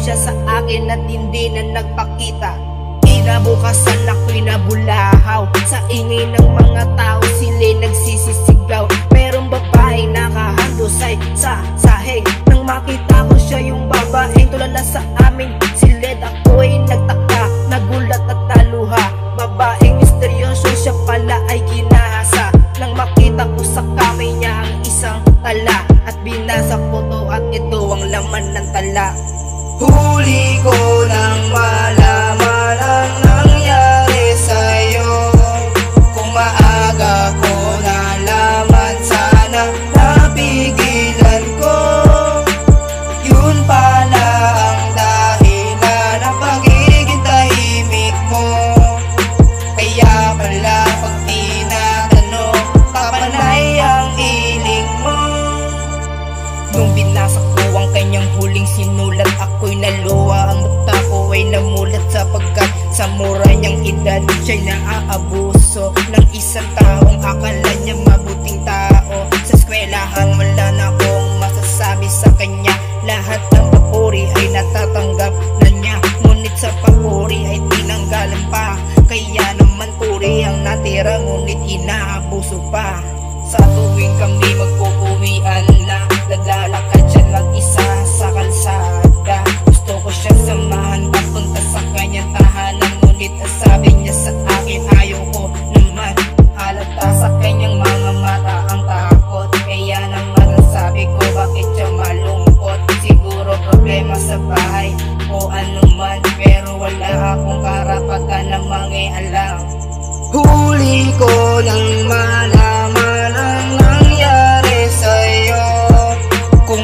siya sa akin at hindi na nagpakita. Kinabukasan ako'y nabulahaw sa ingay ng mga tao, sila'y nagsisisigaw. Merong babaeng nakahandusay sa sahig. Nang makita ko siya, yung babaeng tulala sa amin silid, ako'y nagtaka, nagulat at naluha. Babaeng misteryoso, siya pala ay ginahasa. Nang makita ko sa kamay niya ang isang tala, at binasa ko to at ito ang laman ng tala. Huli ko nang malaman ang nangyari sa'yo. Kung maaga ko nalaman, sana napigilan ko. Yun pala ang dahilan ng pagiging tahimik mo. Kaya pala pag tinatanong, kapanay ang hiling mo. Nung binasa ko ang kanyang huling sinulat, ako'y naluha, ang mata ko ay namulat, sapagkat sa mura niyang edad siya'y naaabuso ng isang taong akala niya mabuting tao. Sa eskwelahan wala na akong masasabi sa kanya, lahat ng papuri ay natatanggap na niya, ngunit sa papuri ay tinanggalan pa. Kaya naman puri ang natira, ngunit inaabuso pa. Sa tuwing kami magpupuwian na, naglalakad siya mag-isa sa kalsada. Gusto ko siya samahan papunta sa kanyang tahanan, ngunit ang sabi niya sa akin, ayaw ko naman. Halata sa kanyang mga mata ang takot, kaya naman ang sabi ko, bakit siya malungkot? Siguro problema sa bahay o anuman, pero wala akong karapatan na mangialam. Huli ko nang malaman ang nangyari sa'yo. Kung